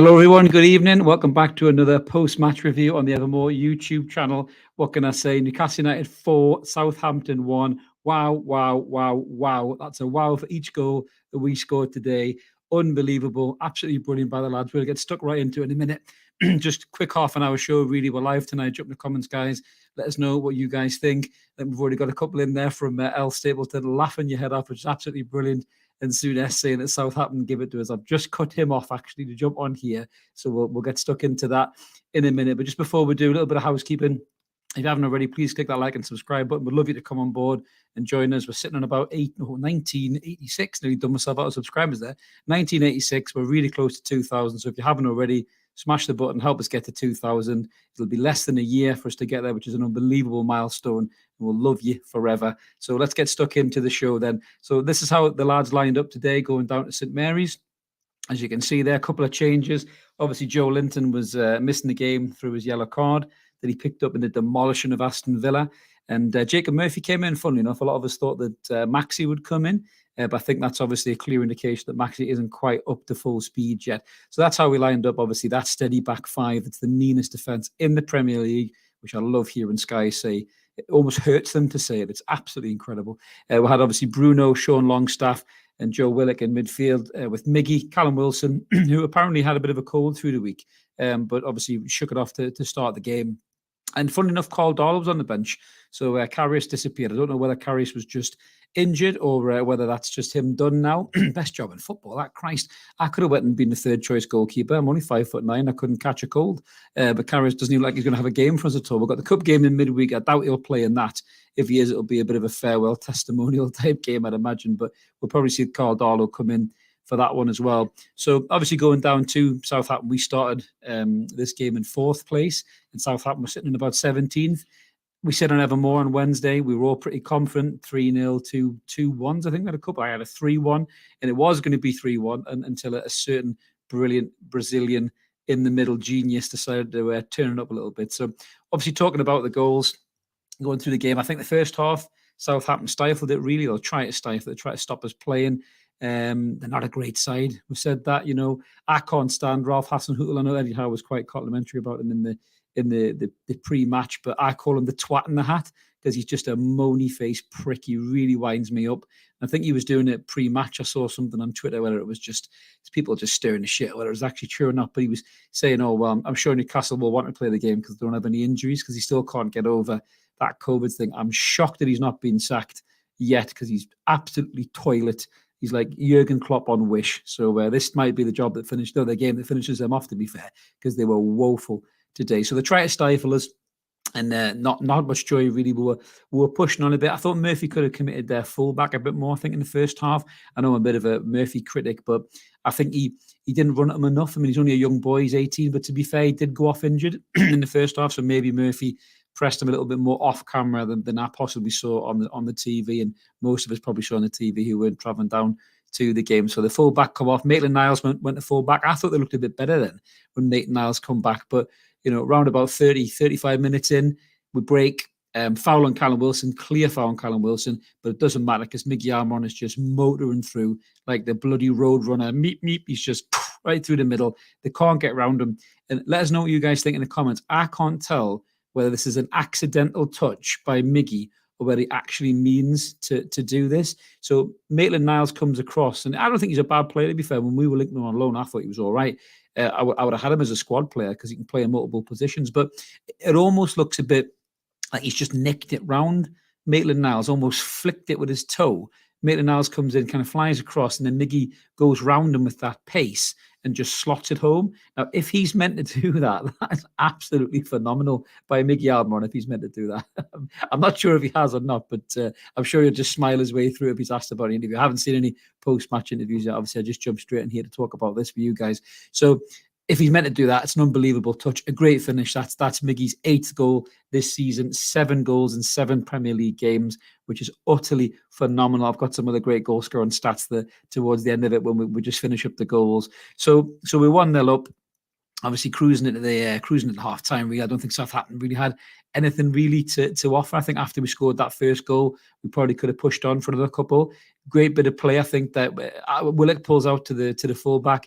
Hello, everyone. Good evening. Welcome back to another post-match review on the Evermore YouTube channel. What can I say? Newcastle United 4, Southampton 1. Wow, wow, wow, wow. That's a wow for each goal that we scored today. Unbelievable. Absolutely brilliant by the lads. We'll get stuck right into it in a minute. Just a quick half-an-hour show, really. We're live tonight. Jump in the comments, guys. Let us know what you guys think. And we've already got a couple in there from L Stapleton laughing your head off, which is absolutely brilliant. And Souness saying that Southampton give it to us. I've just cut him off actually to jump on here, so we'll get stuck into that in a minute. But just before we do, a little bit of housekeeping. If you haven't already, please click that like and subscribe button. We'd love you to come on board and join us. We're sitting on about 1986. Nearly done myself out of subscribers there. 1986. We're really close to 2,000. So if you haven't already, smash the button, help us get to 2,000. It'll be less than a year for us to get there, which is an unbelievable milestone. And we'll love you forever. So let's get stuck into the show then. So this is how the lads lined up today, going down to St Mary's. As you can see there, a couple of changes. Obviously, Joe Linton was missing the game through his yellow card that he picked up in the demolition of Aston Villa. And Jacob Murphy came in. Funnily enough, a lot of us thought that Maxi would come in. But I think that's obviously a clear indication that Maxi isn't quite up to full speed yet. So that's how we lined up. Obviously, that steady back five. It's the meanest defence in the Premier League, which I love hearing Sky say. It almost hurts them to say it. It's absolutely incredible. We had obviously Bruno, Sean Longstaff, and Joe Willock in midfield with Miggy, Callum Wilson, who apparently had a bit of a cold through the week, but obviously shook it off to start the game. And funnily enough, Carl Darlow was on the bench. So Karius disappeared. I don't know whether Karius was just injured or whether that's just him done now. Best job in football. That Christ, I could have went and been the third choice goalkeeper. I'm only 5'9". I couldn't catch a cold. But Karius doesn't even like he's going to have a game for us at all. We've got the cup game in midweek. I doubt he'll play in that. If he is, it'll be a bit of a farewell testimonial type game, I'd imagine. But we'll probably see Carl Darlow come in for that one as well. So obviously going down to Southampton, we started this game in 4th place, and Southampton was sitting in about 17th. We said on Evermore on Wednesday, we were all pretty confident, 3-0 to 2-1s. I think we had a couple. I had a 3-1, and it was going to be 3-1 until a certain brilliant Brazilian in the middle genius decided to turn it up a little bit. So obviously talking about the goals, going through the game, I think the first half, Southampton stifled it really. They'll try to stifle it, try to stop us playing. They're not a great side. We've said that, you know. I can't stand Ralph Hasenhüttl. I know Eddie Howe was quite complimentary about him in the pre-match, but I call him the twat in the hat because he's just a moany-faced prick. He really winds me up. I think he was doing it pre-match. I saw something on Twitter, whether it was just people just stirring the shit, whether it was actually true or not, but he was saying, oh, well, I'm sure Newcastle will want to play the game because they don't have any injuries, because he still can't get over that COVID thing. I'm shocked that he's not been sacked yet because he's absolutely toilet. He's like Jurgen Klopp on Wish. So this might be the job that finished, the game that finishes them off, to be fair, because they were woeful today. So they try to stifle us, and not much joy really. We were pushing on a bit. I thought Murphy could have committed their fullback a bit more, I think, in the first half. I know I'm a bit of a Murphy critic, but I think he didn't run at him enough. I mean, he's only a young boy, he's 18, but to be fair, he did go off injured in the first half, so maybe Murphy pressed him a little bit more off camera than I possibly saw on the TV, and most of us probably saw on the TV who weren't travelling down to the game. So the fullback come off. Maitland-Niles went to fullback. I thought they looked a bit better then when Maitland-Niles come back, but you know, around about 35 minutes in, we break. Foul on Callum Wilson, clear foul on Callum Wilson, but it doesn't matter because Miggy Almiron is just motoring through like the bloody road runner. Meep, he's just right through the middle. They can't get around him. And let us know what you guys think in the comments. I can't tell whether this is an accidental touch by Miggy or whether he actually means to do this. So Maitland-Niles comes across, and I don't think he's a bad player, to be fair. When we were linking him on loan, I thought he was all right. I would have had him as a squad player because he can play in multiple positions, but it almost looks a bit like he's just nicked it round Maitland-Niles, almost flicked it with his toe. Maitland-Niles comes in, kind of flies across, and then Miggy goes round him with that pace and just slots it home. Now, if he's meant to do that, that's absolutely phenomenal by Miggy Almiron, if he's meant to do that. I'm not sure if he has or not, but I'm sure he'll just smile his way through if he's asked about an interview. I haven't seen any post-match interviews yet. Obviously, I just jumped straight in here to talk about this for you guys. So if he's meant to do that, it's an unbelievable touch, a great finish. That's Miggy's 8th goal this season, 7 goals in 7 Premier League games, which is utterly phenomenal. I've got some other great goal scoring stats towards the end of it when we just finish up the goals. So we're 1-0 up, obviously cruising into half time. Really, I don't think Southampton really had anything really to offer. I think after we scored that first goal, we probably could have pushed on for another couple. Great bit of play. I think that Willock pulls out to the fullback.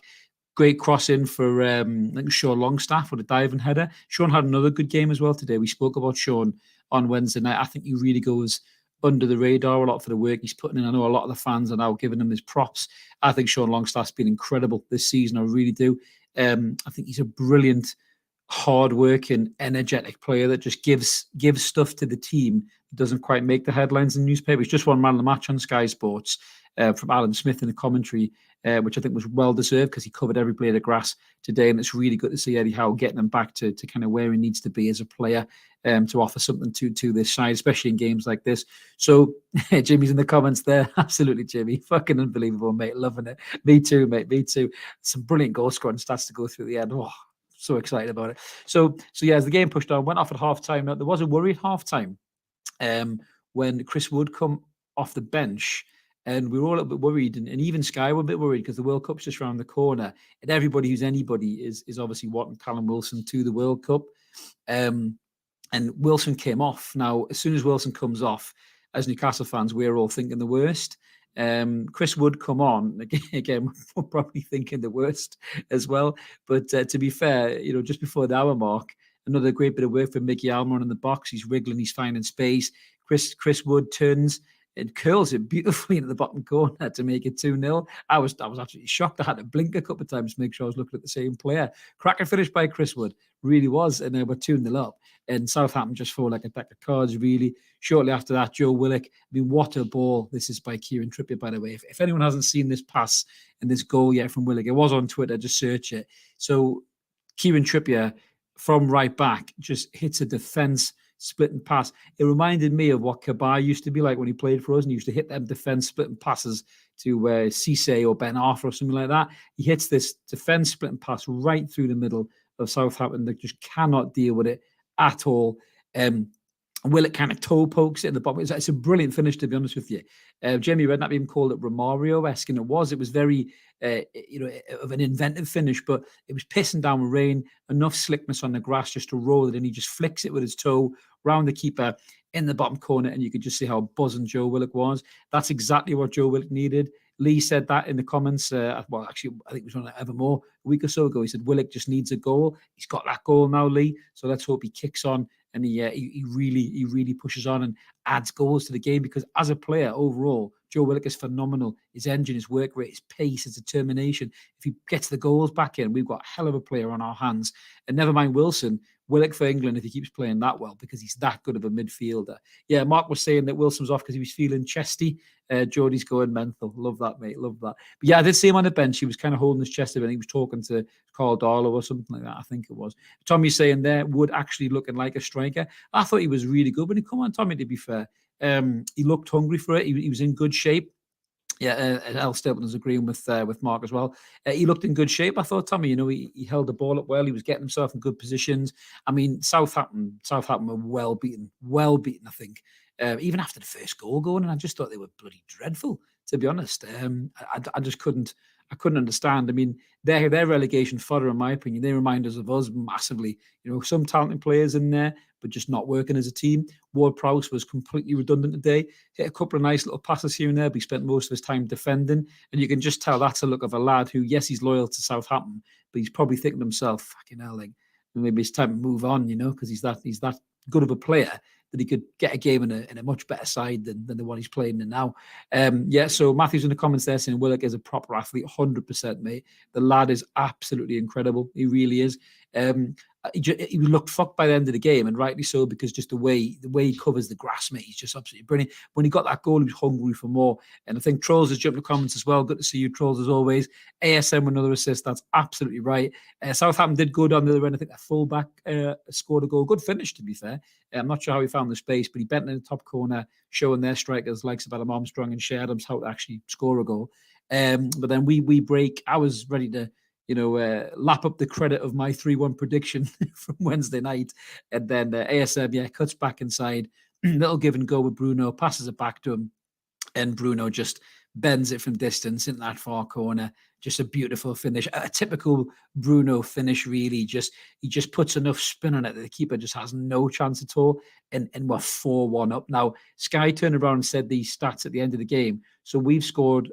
Great cross in for I think Sean Longstaff with a diving header. Sean had another good game as well today. We spoke about Sean on Wednesday night. I think he really goes under the radar a lot for the work he's putting in. I know a lot of the fans are now giving him his props. I think Sean Longstaff's been incredible this season. I really do. I think he's a brilliant, hard-working, energetic player that just gives stuff to the team that doesn't quite make the headlines in newspapers. Just won Man of the Match on Sky Sports from Alan Smith in the commentary, which I think was well deserved because he covered every blade of grass today, and it's really good to see Eddie Howe getting him back to kind of where he needs to be as a player, to offer something to this side, especially in games like this. So Jimmy's in the comments there. Absolutely, Jimmy. Fucking unbelievable, mate. Loving it. Me too, mate. Me too. Some brilliant goal scoring stats to go through the end. Oh, so excited about it. So yeah, as the game pushed on, went off at half time. Now, there was a worry at half time when Chris Wood come off the bench. And we were all a bit worried, and even Sky were a bit worried because the World Cup's just around the corner, and everybody who's anybody is obviously wanting Callum Wilson to the World Cup. And Wilson came off. Now, as soon as Wilson comes off, as Newcastle fans, we're all thinking the worst. Chris Wood come on again. We're probably thinking the worst as well. But to be fair, just before the hour mark, another great bit of work for Mickey Almiron in the box. He's wriggling, he's finding space. Chris Wood turns and curls it beautifully into the bottom corner to make it 2-0. I was absolutely shocked. I had to blink a couple of times to make sure I was looking at the same player. Cracking finish by Chris Wood, really was. And we're 2-0 up. And Southampton just fall like a deck of cards, really. Shortly after that, Joe Willock. I mean, what a ball. This is by Kieran Trippier, by the way. If anyone hasn't seen this pass and this goal yet from Willock, it was on Twitter, just search it. So Kieran Trippier from right back just hits a defence splitting pass. It reminded me of what Cabar used to be like when he played for us, and he used to hit them defence splitting passes to Cisse or Ben Arthur or something like that. He hits this defence splitting pass right through the middle of Southampton that just cannot deal with it at all. Willock kind of toe pokes it in the bottom. It's a brilliant finish, to be honest with you. Jamie Redknapp even called it Romario-esque, and it was very, of an inventive finish, but it was pissing down with rain, enough slickness on the grass just to roll it, and he just flicks it with his toe round the keeper in the bottom corner, and you could just see how buzzing Joe Willock was. That's exactly what Joe Willock needed. Lee said that in the comments. Well, actually, I think it was on Evermore a week or so ago. He said Willock just needs a goal. He's got that goal now, Lee. So let's hope he kicks on and he really pushes on and adds goals to the game, because as a player overall, Joe Willock is phenomenal. His engine, his work rate, his pace, his determination. If he gets the goals back in, we've got a hell of a player on our hands. And never mind Wilson, Willock for England if he keeps playing that well, because he's that good of a midfielder. Yeah, Mark was saying that Wilson's off because he was feeling chesty. Geordie's going mental. Love that, mate. Love that. But yeah, I did see him on the bench. He was kind of holding his chest a bit. He was talking to Carl Darlow or something like that, I think it was. Tommy's saying there, Wood actually looking like a striker. I thought he was really good. When he come on, Tommy, to be fair, he looked hungry for it. He was in good shape. Yeah, Al Stapleton's agreeing with Mark as well. He looked in good shape. I thought, Tommy, he held the ball up well. He was getting himself in good positions. I mean, Southampton were well beaten, I think. Even after the first goal going, and I just thought they were bloody dreadful, to be honest. I just couldn't understand. I mean, their relegation fodder, in my opinion, they remind us of us massively. Some talented players in there, but just not working as a team. Ward-Prowse was completely redundant today. Hit a couple of nice little passes here and there, but he spent most of his time defending. And you can just tell that's a look of a lad who, yes, he's loyal to Southampton, but he's probably thinking to himself, fucking hell, like, maybe it's time to move on, because he's that good of a player that he could get a game in a much better side than the one he's playing in now. So Matthew's in the comments there saying Willock is a proper athlete, 100%, mate. The lad is absolutely incredible. He really is. He looked fucked by the end of the game, and rightly so, because just the way he covers the grass, mate, he's just absolutely brilliant. When he got that goal, he was hungry for more. And I think Trolls has jumped in the comments as well. Good to see you, Trolls, as always. ASM with another assist. That's absolutely right. Southampton did good on the other end. I think that fullback scored a goal. Good finish, to be fair. I'm not sure how he found the space, but he bent in the top corner, showing their strikers, like Adam Armstrong and Shea Adams, how to actually score a goal. But then we break. I was ready to lap up the credit of my 3-1 prediction from Wednesday night. And then ASM, cuts back inside. Little give and go with Bruno, passes it back to him. And Bruno just bends it from distance in that far corner. Just a beautiful finish. A typical Bruno finish, really. He just puts enough spin on it that the keeper just has no chance at all. And we're 4-1 up. Now, Sky turned around and said these stats at the end of the game. So we've scored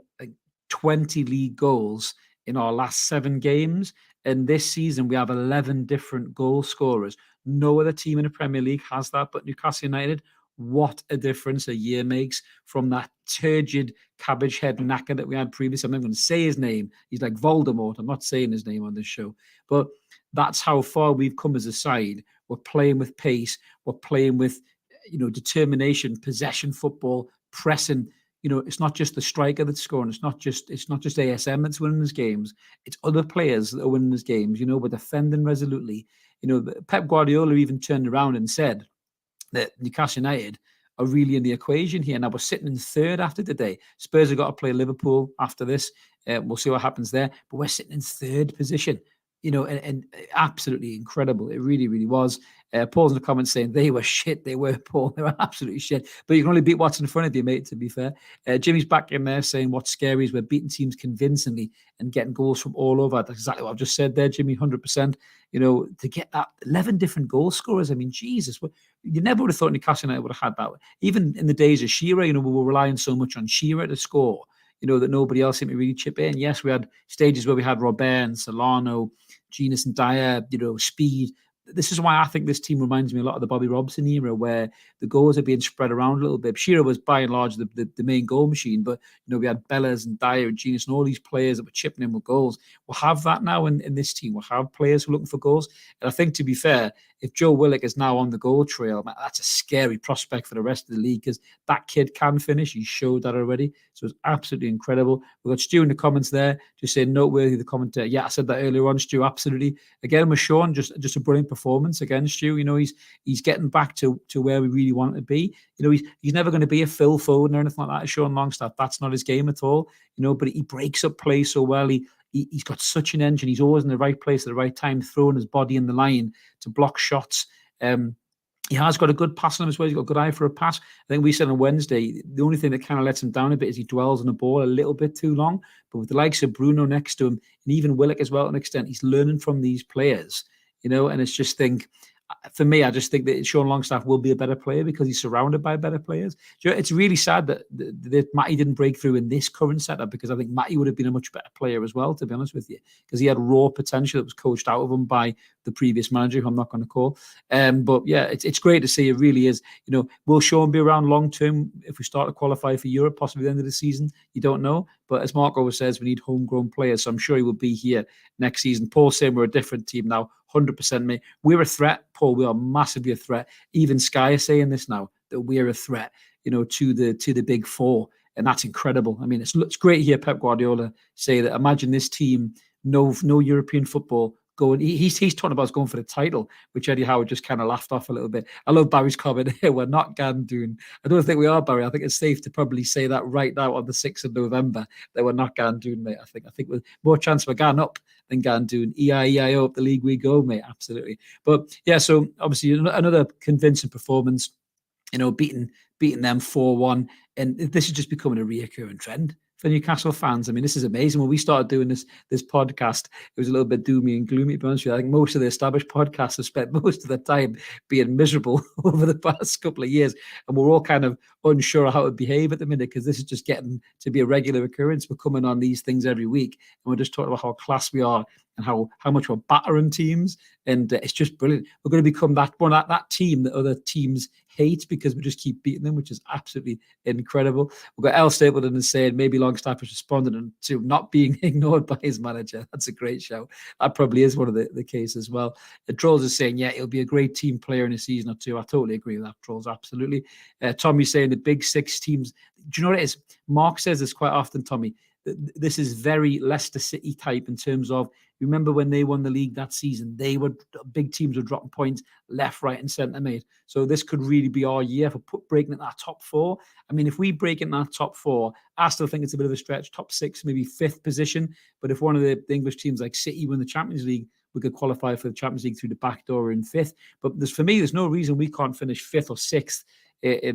20 league goals in our last 7 games. And this season, we have 11 different goal scorers. No other team in the Premier League has that, but Newcastle United, what a difference a year makes from that turgid cabbage head knacker that we had previously. I'm not going to say his name. He's like Voldemort. I'm not saying his name on this show. But that's how far we've come as a side. We're playing with pace. We're playing with, determination, possession football, pressing. It's not just the striker that's scoring. It's not just ASM that's winning these games. It's other players that are winning these games. We're defending resolutely. Pep Guardiola even turned around and said that Newcastle United are really in the equation here. Now we're sitting in third after today. Spurs have got to play Liverpool after this. We'll see what happens there. But we're sitting in third position. And absolutely incredible. It really, really was. Paul's in the comments saying they were shit. They were, Paul. They were absolutely shit. But you can only beat what's in front of you, mate, to be fair. Jimmy's back in there saying what's scary is we're beating teams convincingly and getting goals from all over. That's exactly what I've just said there, Jimmy, 100%. To get that 11 different goal scorers. I mean, Jesus, you never would have thought Newcastle United would have had that. Even in the days of Shearer, we were relying so much on Shearer to score, that nobody else seemed to really chip in. Yes, we had stages where we had Robert and Solano, Genius and Dyer, speed. This is why I think this team reminds me a lot of the Bobby Robson era, where the goals are being spread around a little bit. Shearer was by and large the main goal machine, but we had Bellas and Dyer and Genius and all these players that were chipping in with goals. We'll have that now in this team. We'll have players who are looking for goals. And I think, to be fair, if Joe Willock is now on the goal trail, that's a scary prospect for the rest of the league, because that kid can finish. He showed that already. So it's absolutely incredible. We've got Stu in the comments there, just saying noteworthy, the commentator. Yeah, I said that earlier on, Stu, absolutely. Again, with Sean, just a brilliant performance again, Stu. He's getting back to where we really want to be. He's never going to be a Phil Foden or anything like that, Sean Longstaff. That's not his game at all. But he breaks up play so well. He's got such an engine. He's always in the right place at the right time, throwing his body in the line to block shots. He has got a good pass on him as well. He's got a good eye for a pass. I think we said on Wednesday, the only thing that kind of lets him down a bit is he dwells on the ball a little bit too long. But with the likes of Bruno next to him, and even Willock as well to an extent, he's learning from these players, and it's just for me, I just think that Sean Longstaff will be a better player because he's surrounded by better players. It's really sad that Matty didn't break through in this current setup, because I think Matty would have been a much better player as well, to be honest with you, because he had raw potential that was coached out of him by the previous manager, who I'm not going to call. But yeah, it's great to see. It really is. Will Sean be around long term if we start to qualify for Europe, possibly at the end of the season? You don't know. But as Mark always says, we need homegrown players. So I'm sure he will be here next season. Paul's saying we're a different team now. 100%, mate. We're a threat, Paul. We are massively a threat. Even Sky is saying this now, that we're a threat, to the big four. And that's incredible. I mean, it's great to hear Pep Guardiola say that. Imagine this team, no European football, going. He's talking about us going for the title, which Eddie Howard just kind of laughed off a little bit. I love Barry's comment here. We're not Gandoon. I don't think we are, Barry. I think it's safe to probably say that right now on the 6th of November that we're not Gandoon, mate. I think with more chance for Gan up than Gandoon. EIEIO up the league we go, mate. Absolutely. But yeah, so obviously another convincing performance. Beating them 4-1, and this is just becoming a reoccurring trend for Newcastle fans. I mean, this is amazing. When we started doing this podcast, it was a little bit doomy and gloomy, to be honest with you. I think most of the established podcasts have spent most of their time being miserable over the past couple of years, and we're all kind of unsure of how to behave at the minute, because this is just getting to be a regular occurrence. We're coming on these things every week, and we're just talking about how class we are and how much we're battering teams, and it's just brilliant. We're going to become that team that other teams hate, because we just keep beating them, which is absolutely incredible. We've got El Stapleton saying maybe Longstaff is responding to not being ignored by his manager. That's a great shout. That probably is one of the case as well. The Trolls is saying, yeah, he'll be a great team player in a season or two. I totally agree with that, Trolls, absolutely. Tommy's saying the big 6 teams. Do you know what it is? Mark says this quite often, Tommy. This is very Leicester City type in terms of, remember when they won the league that season, big teams were dropping points left, right, and centre, mate. So this could really be our year for breaking into that top 4. I mean, if we break into that top 4, I still think it's a bit of a stretch. Top 6, maybe 5th position. But if one of the English teams like City win the Champions League, we could qualify for the Champions League through the back door in 5th. But for me, there's no reason we can't finish 5th or 6th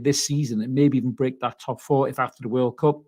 this season, and maybe even break that top 4 if after the World Cup,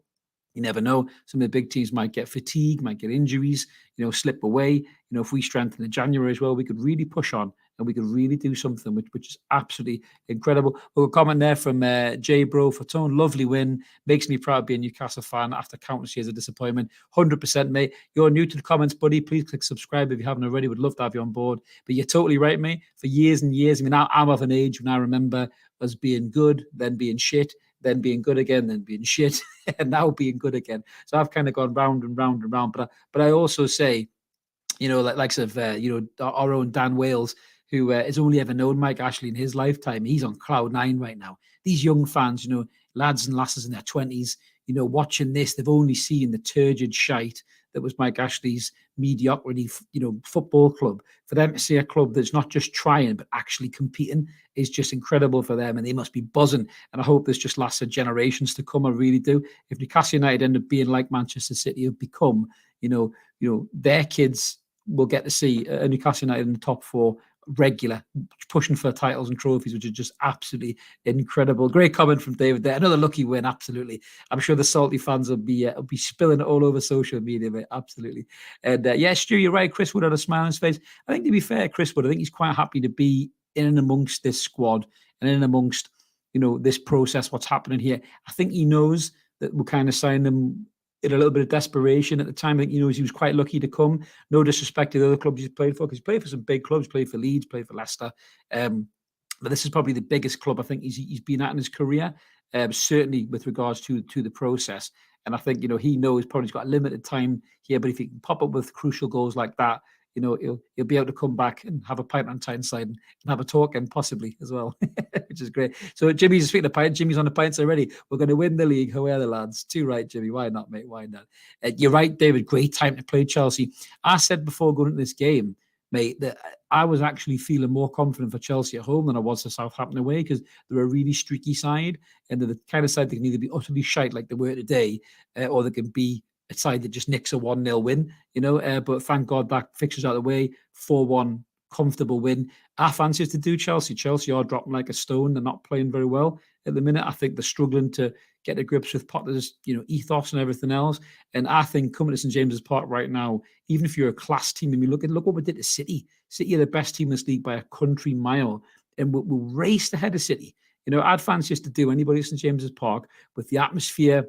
You never know. Some of the big teams might get fatigue, might get injuries, slip away. If we strengthen in January as well, we could really push on and we could really do something, which is absolutely incredible. We'll comment there from J Bro for Tone. Lovely win. Makes me proud to be a Newcastle fan after countless years of disappointment. 100%, mate. You're new to the comments, buddy. Please click subscribe if you haven't already. Would love to have you on board. But you're totally right, mate. For years and years, I'm of an age when I remember us being good, then being shit, then being good again, then being shit, and now being good again. So I've kind of gone round and round and round. But I also say, likes of our own Dan Wales, who has only ever known Mike Ashley in his lifetime. He's on cloud nine right now. These young fans, lads and lasses in their 20s, watching this, they've only seen the turgid shite that was Mike Ashley's mediocrity, football club. For them to see a club that's not just trying, but actually competing is just incredible for them. And they must be buzzing. And I hope this just lasts for generations to come. I really do. If Newcastle United end up being like Manchester City have become, their kids will get to see a Newcastle United in the top four regular, pushing for titles and trophies, which is just absolutely incredible. Great comment from David there. Another lucky win, absolutely. I'm sure the salty fans will be spilling it all over social media, mate. Absolutely. And Stu, you're right. Chris Wood had a smile on his face. I think, to be fair, Chris Wood, I think he's quite happy to be in and amongst this squad and in amongst this process, what's happening here. I think he knows that we'll kind of sign them in a little bit of desperation at the time. I think he was quite lucky to come. No disrespect to the other clubs he's played for, because he's played for some big clubs, played for Leeds, played for Leicester. But this is probably the biggest club I think he's been at in his career, certainly with regards to the process. And I think, he knows probably he's got a limited time here, but if he can pop up with crucial goals like that, he'll be able to come back and have a pint on Tyneside and have a talk, and possibly as well, which is great. So Jimmy's speaking of pint. Jimmy's on the pints already. We're going to win the league. How are the lads? Too right, Jimmy. Why not, mate? Why not? You're right, David. Great time to play Chelsea. I said before going into this game, mate, that I was actually feeling more confident for Chelsea at home than I was for Southampton away, because they're a really streaky side, and they're the kind of side that can either be utterly shite like they were today, or they can be a side that just nicks a 1-0 win, but thank God that fixtures out of the way. 4-1 comfortable win. I fancy us to do Chelsea. Chelsea are dropping like a stone. They're not playing very well at the minute. I think they're struggling to get to grips with Potter's, ethos and everything else. And I think coming to St James's Park right now, even if you're a class team, look what we did to City. City are the best team in this league by a country mile, and we'll race ahead of City. I'd fancy us to do anybody at St James's Park with the atmosphere,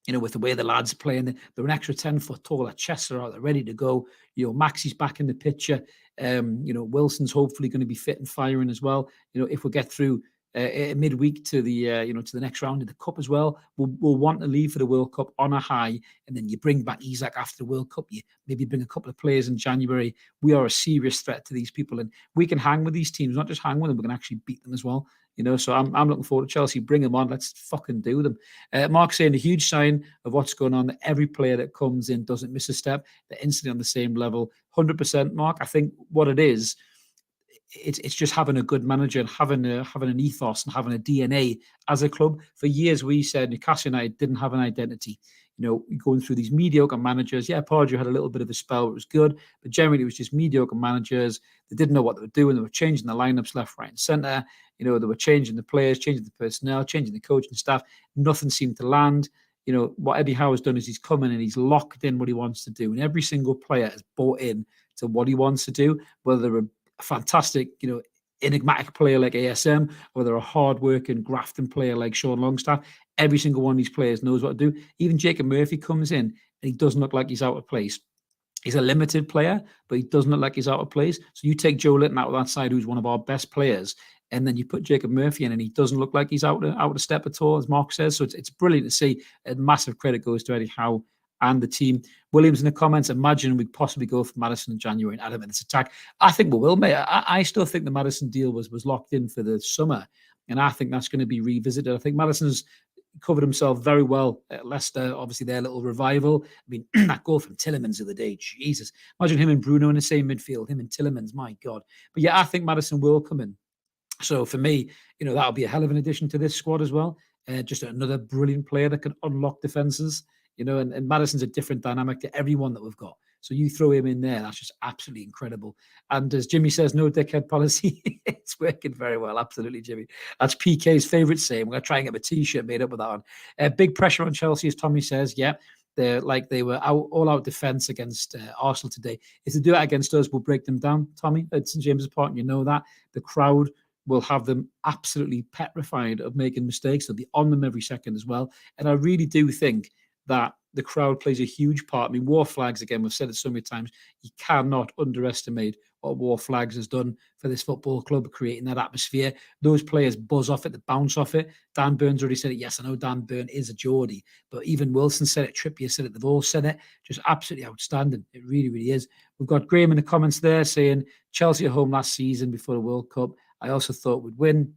with the way the lads are playing. They're an extra 10 foot taller. Chester are ready to go. Maxie's back in the picture. Wilson's hopefully going to be fit and firing as well. If we get through midweek to the to the next round of the cup as well, we'll want to leave for the World Cup on a high, and then you bring back Isak after the World Cup. You maybe bring a couple of players in January. We are a serious threat to these people, and we can hang with these teams. Not just hang with them, we can actually beat them as well. So I'm looking forward to Chelsea. Bring them on. Let's fucking do them. Mark saying a huge sign of what's going on, that every player that comes in doesn't miss a step. They're instantly on the same level. 100%, Mark. I think what it is, it's just having a good manager and having an ethos and having a DNA as a club. For years, we said Newcastle United didn't have an identity. Going through these mediocre managers. Yeah, Pardew had a little bit of a spell. It was good, but generally it was just mediocre managers. They didn't know what they were doing. They were changing the lineups left, right, and centre. They were changing the players, changing the personnel, changing the coaching staff. Nothing seemed to land. What Eddie Howe has done is he's come in and he's locked in what he wants to do, and every single player has bought in to what he wants to do, whether they're a fantastic, enigmatic player like ASM, or they're a hard-working, grafting player like Sean Longstaff. Every single one of these players knows what to do. Even Jacob Murphy comes in and he doesn't look like he's out of place. He's a limited player, but he doesn't look like he's out of place. So you take Joe Litton out of that side, who's one of our best players, and then you put Jacob Murphy in and he doesn't look like he's out of step at all, as Mark says. So it's brilliant to see. A massive credit goes to Eddie Howe and the team. Williams in the comments, imagine we'd possibly go for Maddison in January and add him in this attack. I think we will, mate. I still think the Maddison deal was locked in for the summer, and I think that's going to be revisited. I think Maddison's covered himself very well at Leicester, obviously their little revival. That goal from Tielemans the other day, Jesus. Imagine him and Bruno in the same midfield, him and Tielemans, my God. But yeah, I think Maddison will come in. So for me, that'll be a hell of an addition to this squad as well. Just another brilliant player that can unlock defences. And Maddison's a different dynamic to everyone that we've got. So you throw him in there, that's just absolutely incredible. And as Jimmy says, no dickhead policy. It's It's working very well. Absolutely, Jimmy. That's PK's favourite saying. We're going to try and get a T-shirt made up with that one. Big pressure on Chelsea, as Tommy says. Yeah, they were all-out defence against Arsenal today. If they do that against us, we'll break them down, Tommy, at St James's Park. You know that. The crowd will have them absolutely petrified of making mistakes. They'll be on them every second as well. And I really do think that the crowd plays a huge part. I mean, War Flags, again, we've said it so many times, you cannot underestimate what War Flags has done for this football club, creating that atmosphere. Those players buzz off it, they bounce off it. Dan Burns already said it. Yes, I know Dan Burn is a Geordie, but even Wilson said it, Trippier said it, they've all said it. Just absolutely outstanding. It really, really is. We've got Graham in the comments there saying Chelsea at home last season before the World Cup. I also thought we'd win.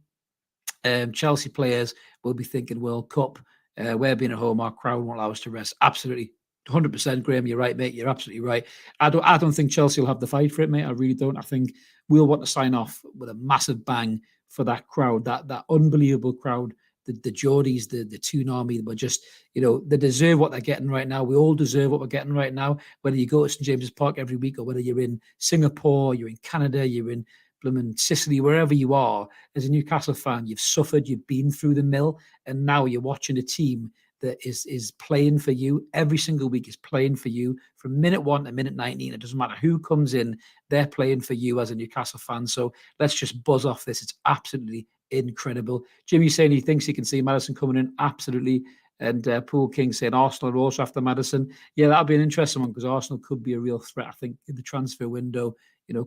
Chelsea players will be thinking World Cup. We're being at home, our crowd won't allow us to rest. Absolutely. 100%, Graham, you're right, mate. You're absolutely right. I don't think Chelsea will have the fight for it, mate. I really don't. I think we'll want to sign off with a massive bang for that crowd, that unbelievable crowd, the Geordies, the Toon Army. But just, they deserve what they're getting right now. We all deserve what we're getting right now, whether you go to St James's Park every week or whether you're in Singapore, you're in Canada, you're in blooming Sicily, wherever you are. As a Newcastle fan, you've suffered, you've been through the mill, and now you're watching a team that is playing for you every single week, is playing for you from minute 1 to minute 19. It doesn't matter who comes in, they're playing for you as a Newcastle fan. So let's just buzz off this. It's absolutely incredible. Jimmy saying he thinks he can see Maddison coming in. Absolutely. And Pool King saying Arsenal are also after Maddison. Yeah, that'll be an interesting one because Arsenal could be a real threat, I think, in the transfer window,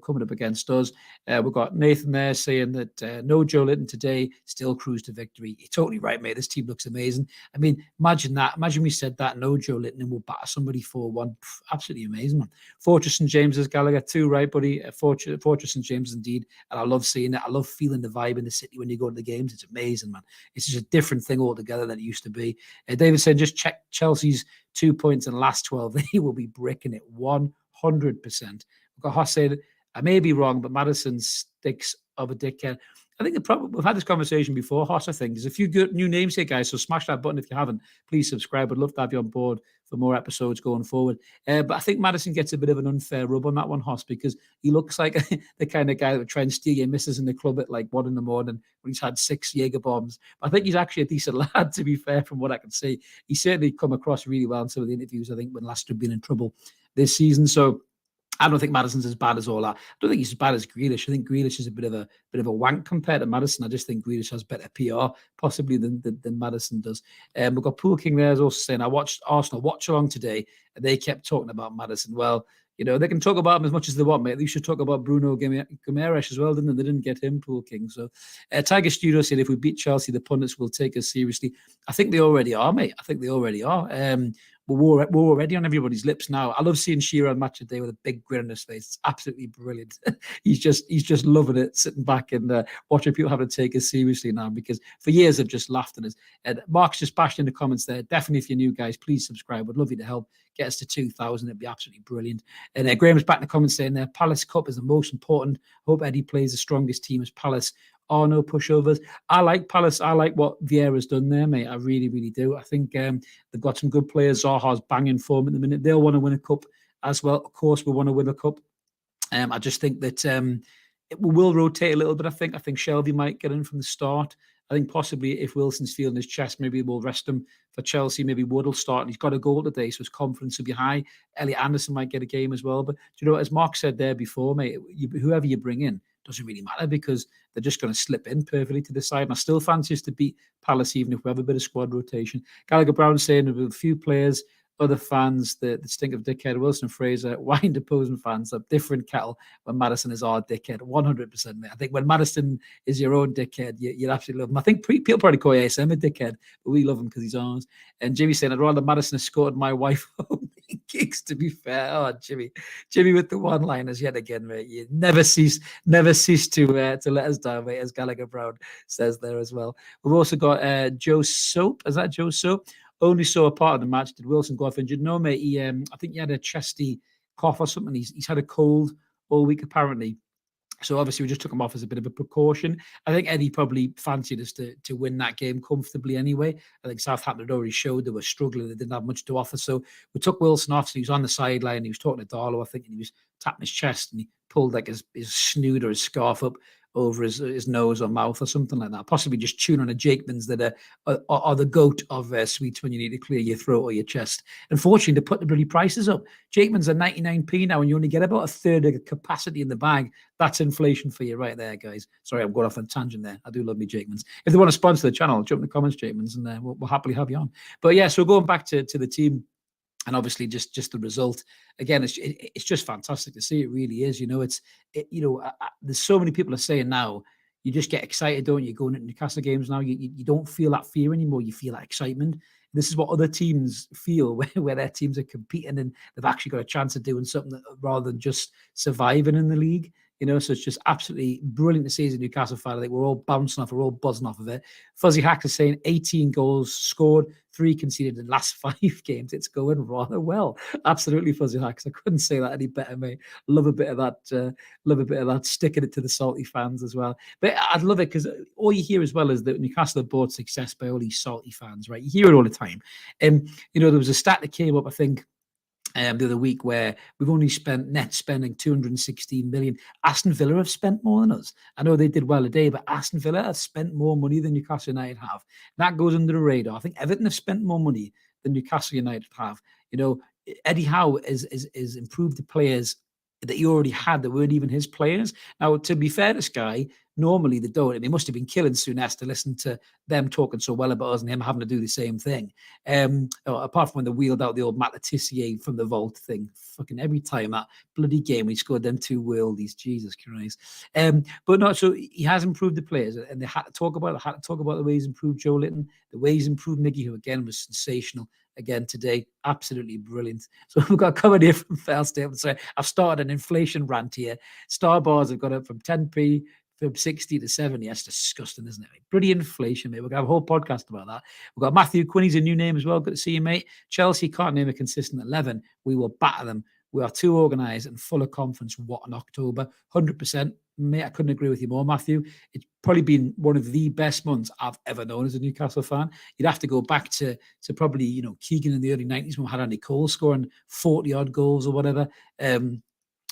coming up against us. We've got Nathan there saying that no Joe Linton today, still cruise to victory. You're totally right, mate. This team looks amazing. I mean, imagine that. Imagine we said that, no Joe Linton, and we'll batter somebody 4-1. Absolutely amazing, man. Fortress St James's, Gallagher, too, right, buddy? Fortress St James, indeed. And I love seeing it. I love feeling the vibe in the city when you go to the games. It's amazing, man. It's just a different thing altogether than it used to be. David said, just check Chelsea's 2 points in the last 12. They will be bricking it 100%. We've got Hoss saying, I may be wrong, but Maddison sticks of a dickhead. I think we've had this conversation before, Hoss, I think. There's a few good new names here, guys, so smash that button if you haven't. Please subscribe. I'd love to have you on board for more episodes going forward. But I think Maddison gets a bit of an unfair rub on that one, Hoss, because he looks like the kind of guy that would try and steal your missus in the club at like 1 a.m. when he's had 6 Jaeger bombs. But I think he's actually a decent lad, to be fair, from what I can see. He certainly come across really well in some of the interviews, I think, when Leicester have been in trouble this season. So I don't think Maddison's as bad as all that. I don't think he's as bad as Grealish. I think Grealish is a bit of a wank compared to Maddison. I just think Grealish has better PR possibly than Maddison does. We've got Pool King there also saying, I watched Arsenal watch along today and they kept talking about Maddison. Well, they can talk about him as much as they want, mate. They should talk about Bruno Guimaraes as well, didn't they? They didn't get him, Pool King. So Tiger Studio said, if we beat Chelsea, the pundits will take us seriously. I think they already are, mate. I think they already are. We're already on everybody's lips now. I love seeing Shearer on Match of the Day with a big grin on his face. It's absolutely brilliant. he's just loving it, sitting back and watching people have to take us seriously now, because for years I've just laughed at us. And Mark's just bashed in the comments there. Definitely, if you're new, guys, please subscribe. I'd love you to help get us to 2,000. It'd be absolutely brilliant. And Graham's back in the comments saying there, Palace Cup is the most important. Hope Eddie plays the strongest team as Palace. Are no pushovers. I like Palace. I like what Vieira's done there, mate. I really, really do. I think they've got some good players. Zaha's banging form at the minute. They'll want to win a cup as well. Of course, we want to win a cup. I just think that it will rotate a little bit. I think Shelby might get in from the start. I think possibly if Wilson's feeling his chest, maybe we'll rest him for Chelsea. Maybe Wood will start. And he's got a goal today, so his confidence will be high. Elliot Anderson might get a game as well. But as Mark said there before, mate, whoever you bring in doesn't really matter because they're just going to slip in perfectly to the side. And I still fancy us to beat Palace, even if we have a bit of squad rotation. Gallagher Brown saying with a few players, other fans that stink of dickhead. Wilson Fraser, wind opposing fans, a different kettle when Maddison is our dickhead. 100%, mate. I think when Maddison is your own dickhead, you absolutely love him. I think people probably call ASM a dickhead, but we love him because he's ours. And Jimmy saying, I'd rather Maddison escorted my wife home in gigs, to be fair. Oh, Jimmy with the one-liners yet again, mate. You never cease to let us down, mate, as Gallagher Brown says there as well. We've also got Joe Soap. Is that Joe Soap? Only saw a part of the match. Did Wilson go off injured? No, mate. I think he had a chesty cough or something. He's had a cold all week, apparently. So obviously we just took him off as a bit of a precaution. I think Eddie probably fancied us to win that game comfortably anyway. I think Southampton had already showed they were struggling. They didn't have much to offer. So we took Wilson off. So he was on the sideline. He was talking to Darlow, I think, and he was tapping his chest and he pulled like his snoot or his scarf up over his nose or mouth or something like that. Possibly just chewing on a Jakemans that are the goat of sweets when you need to clear your throat or your chest. Unfortunately, they put the bloody prices up. Jakemans are 99p now, and you only get about a third of the capacity in the bag. That's inflation for you right there, guys. Sorry, I'm going off on a tangent there. I do love me Jakemans. If they want to sponsor the channel, jump in the comments, Jakemans, and we'll happily have you on. But yeah, so going back to the team, and obviously just the result again, it's just fantastic to see. It really is. There's so many people are saying now, you just get excited, don't you, going into Newcastle games now? You don't feel that fear anymore. You feel that excitement. This is what other teams feel where their teams are competing and they've actually got a chance of doing something rather than just surviving in the league. So it's just absolutely brilliant to see as a Newcastle fan. I think we're all bouncing off, we're all buzzing off of it. Fuzzy Hack is saying 18 goals scored, 3 conceded in the last 5 games. It's going rather well. Absolutely, Fuzzy Hacks. I couldn't say that any better, mate. Love a bit of that. Sticking it to the salty fans as well. But I'd love it because all you hear as well is that Newcastle have bought success by all these salty fans, right? You hear it all the time. There was a stat that came up, I think, the other week where we've only net spending 216 million. Aston Villa have spent more than us. I know they did well today, but Aston Villa have spent more money than Newcastle United have. That goes under the radar. I think Everton have spent more money than Newcastle United have. Eddie Howe is improved the players that he already had that weren't even his players. Now, to be fair to Sky, normally they don't. And he must have been killing Souness to listen to them talking so well about us and him having to do the same thing. Apart from when they wheeled out the old Matt Letitia from the vault thing. Fucking every time that bloody game he scored them 2 worldies. Jesus Christ. But no, so he has improved the players and they had to talk about it. They had to talk about the way he's improved Joe Litton, the way he's improved Miggy, who again was sensational. Again today, absolutely brilliant. So we've got covered here from Failstate. So I've started an inflation rant here. Star bars have gone up from 10p from 60 to 70. That's disgusting, isn't it? Bloody inflation, mate. We're going to have a whole podcast about that. We've got Matthew Quinney's a new name as well. Good to see you, mate. Chelsea can't name a consistent 11. We will batter them. We are too organised and full of confidence. What in October? 100%. Mate, I couldn't agree with you more, Matthew. It's probably been one of the best months I've ever known as a Newcastle fan. You'd have to go back to probably, Keegan in the early 90s when we had Andy Cole scoring 40-odd goals or whatever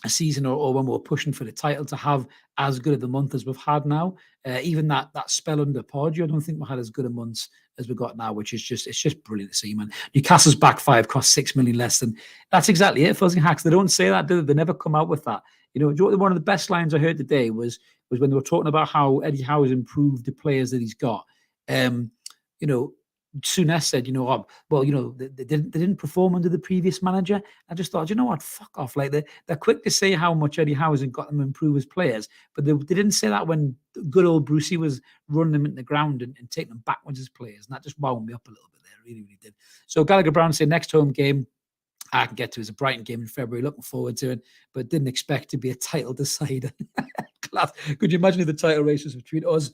a season or when we were pushing for the title to have as good of the month as we've had now. Even that spell under Pardew, I don't think we had as good a months as we got now, which is just brilliant to see, man. Newcastle's back 5 cost 6 million less than. That's exactly it, Fuzzy Hacks. They don't say that, do they? They never come out with that. One of the best lines I heard today was when they were talking about how Eddie Howe has improved the players that he's got. Souness said, they didn't perform under the previous manager. I just thought, you know what, fuck off. Like they're quick to say how much Eddie Howe has got them to improve his players, but they didn't say that when good old Brucey was running them into the ground and taking them backwards as players. And that just wound me up a little bit there. Really, really did. So Gallagher Brown said next home game I can get to is a Brighton game in February. Looking forward to it, but didn't expect to be a title decider. Class. Could you imagine if the title race was between us,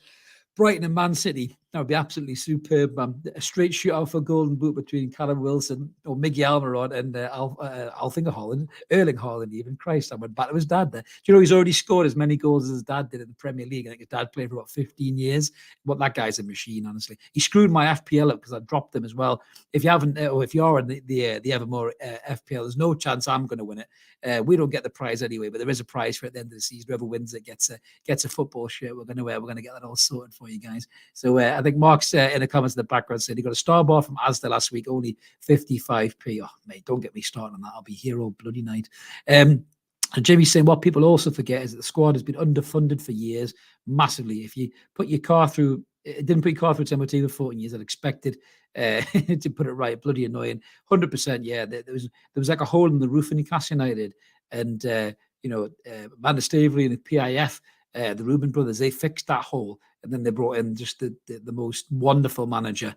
Brighton and Man City? That would be absolutely superb, man. A straight shootout for Golden Boot between Callum Wilson or Miggy Almiron and Alfinger Holland, Erling Haaland even. Christ, I went back to his dad there. Do you know he's already scored as many goals as his dad did in the Premier League? I think his dad played for about 15 years. But that guy's a machine, honestly. He screwed my FPL up because I dropped him as well. If you haven't, or if you are in the Evermore FPL, there's no chance I'm going to win it. We don't get the prize anyway, but there is a prize for it at the end of the season. Whoever wins it gets a football shirt. We're going to get that all sorted for you guys. So I think Mark's in the comments in the background said he got a star bar from Asda last week, only 55p. Oh, mate, don't get me started on that. I'll be here all bloody night. And Jimmy's saying what people also forget is that the squad has been underfunded for years, massively. If you put your car through, it didn't put your car through its MOT for 14 years, I'd expected to put it right. Bloody annoying. 100%, yeah. There was like a hole in the roof in Newcastle United, and Amanda Staveley and the PIF, the Reuben brothers, they fixed that hole, and then they brought in just the most wonderful manager.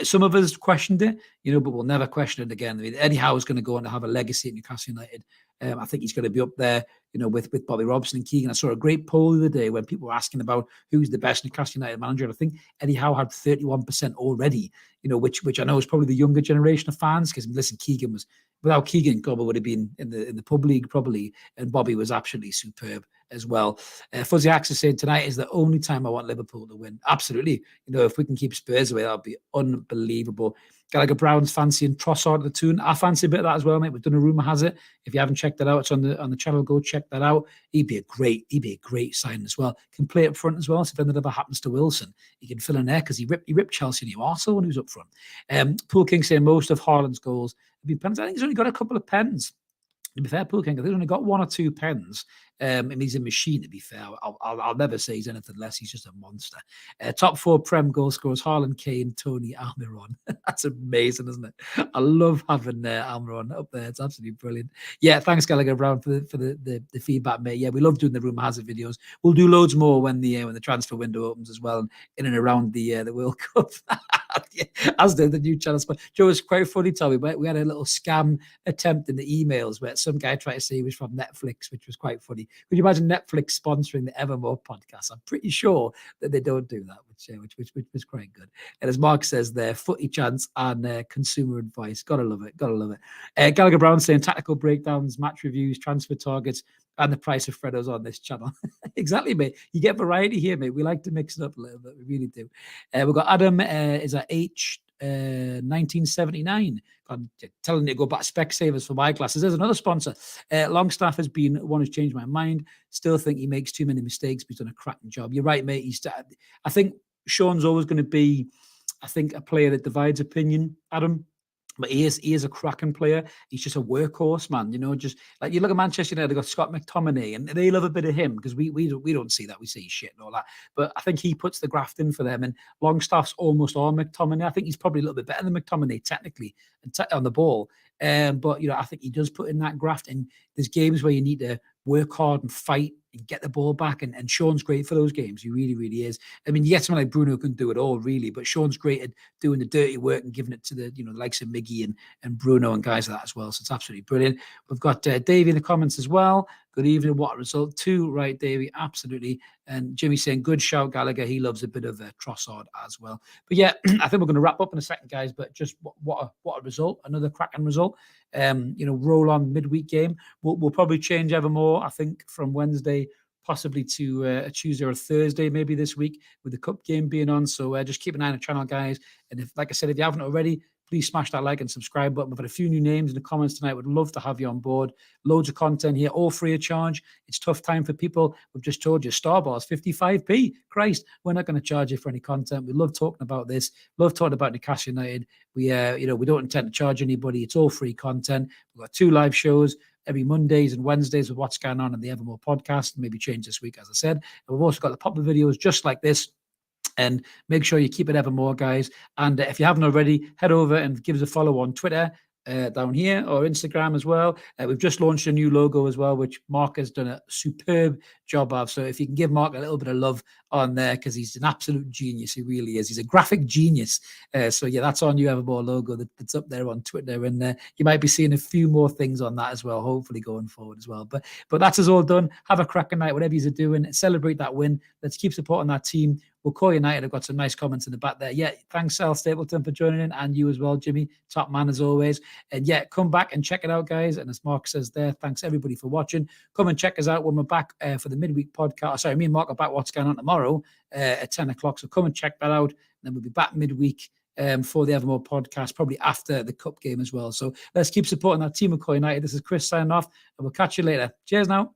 Some of us questioned it, but we'll never question it again. I mean, Eddie Howe is going to go on to have a legacy at Newcastle United. I think he's going to be up there, with Bobby Robson and Keegan. I saw a great poll the other day when people were asking about who's the best Newcastle United manager. And I think Eddie Howe had 31% already, which I know is probably the younger generation of fans. Because listen, Keegan was, without Keegan, Gobber would have been in the pub league probably, and Bobby was absolutely superb as well. Fuzzy Axe is saying tonight is the only time I want Liverpool to win. Absolutely. If we can keep Spurs away, that'll be unbelievable. Gallagher Brown's fancying Trossard the tune. I fancy a bit of that as well, mate. We've done a rumour has it. If you haven't checked that out, it's on the channel. Go check that out. He'd be a great sign as well. Can play up front as well. So if anything ever happens to Wilson, he can fill in there because he ripped Chelsea and Newcastle when he was up front. Pool King saying most of Haaland's goals have been pens. I think he's only got a couple of pens. To be fair, Pool King, I think he's only got 1 or 2 pens. And he's a machine, to be fair. I'll never say he's anything less. He's just a monster. Top 4 Prem goal scorers, Haaland, Kane, Tony, Almiron. That's amazing, isn't it? I love having Almiron up there. It's absolutely brilliant. Yeah, thanks, Gallagher Brown, for the feedback, mate. Yeah, we love doing the Rumour Has It videos. We'll do loads more when the transfer window opens as well, and in and around the World Cup. Yeah, as did the new channel. Joe, it's quite funny, Tommy. We had a little scam attempt in the emails where some guy tried to say he was from Netflix, which was quite funny. Could you imagine Netflix sponsoring the Evermore podcast? I'm pretty sure that they don't do that, which was quite good. And as Mark says there, footy chance and consumer advice. Gotta love it. Gallagher Brown saying tactical breakdowns, match reviews, transfer targets, and the price of Freddo's on this channel. Exactly, mate. You get variety here, mate. We like to mix it up a little bit. We really do. We've got Adam is at H 1979. I'm telling you to go back Specsavers for my glasses. There's another sponsor. Longstaff has been one who's changed my mind. Still think he makes too many mistakes, but he's done a cracking job. You're right, mate. I think Sean's always going to be, a player that divides opinion, Adam. But he is a cracking player. He's just a workhorse, man. Just like you look at Manchester United, they've got Scott McTominay, and they love a bit of him because we don't see that. We see shit and all that. But I think he puts the graft in for them. And Longstaff's almost all McTominay. I think he's probably a little bit better than McTominay technically and on the ball. But I think he does put in that graft. And there's games where you need to work hard and fight and get the ball back. And Sean's great for those games. He really, really is. I mean, you get someone like Bruno who can do it all, really, but Sean's great at doing the dirty work and giving it to the likes of Miggy and Bruno and guys like that as well. So it's absolutely brilliant. We've got Davey in the comments as well. Good evening. What a result. 2, right, Davey? Absolutely. And Jimmy saying, good shout, Gallagher. He loves a bit of Trossard as well. But yeah, I think we're going to wrap up in a second, guys. But just what a result. Another cracking result. Roll on midweek game. We'll probably change Evermore, I think, from Wednesday possibly to a Tuesday or a Thursday maybe this week with the cup game being on. So just keep an eye on the channel, guys. And if, like I said, if you haven't already, please smash that like and subscribe button. We've had a few new names in the comments tonight. Would love to have you on board. Loads of content here, all free of charge. It's tough time for people. We've just told you, Starbar's 55p. Christ, we're not going to charge you for any content. We love talking about this. Love talking about Newcastle United. We don't intend to charge anybody. It's all free content. We've got 2 live shows every Mondays and Wednesdays with what's going on in the Evermore podcast. Maybe change this week, as I said. And we've also got the pop-up videos just like this. And make sure you keep it Evermore, guys. And if you haven't already, head over and give us a follow on Twitter down here or Instagram as well. We've just launched a new logo as well, which Mark has done a superb job of. So if you can give Mark a little bit of love on there, because he's an absolute genius. He really is. He's a graphic genius. So yeah, that's our new Evermore logo that's up there on Twitter. And you might be seeing a few more things on that as well, hopefully going forward as well. But that's us all done. Have a cracking night, whatever you're doing. Celebrate that win. Let's keep supporting that team. We'll call United. I've got some nice comments in the back there. Yeah, thanks, Al Stapleton, for joining in, and you as well, Jimmy. Top man as always. And yeah, come back and check it out, guys. And as Mark says there, thanks everybody for watching. Come and check us out when we're back for the midweek podcast. Sorry, me and Mark are back. What's going on tomorrow at 10 o'clock. So come and check that out. And then we'll be back midweek for the Evermore podcast, probably after the cup game as well. So let's keep supporting that team of United. This is Chris signing off, and we'll catch you later. Cheers now.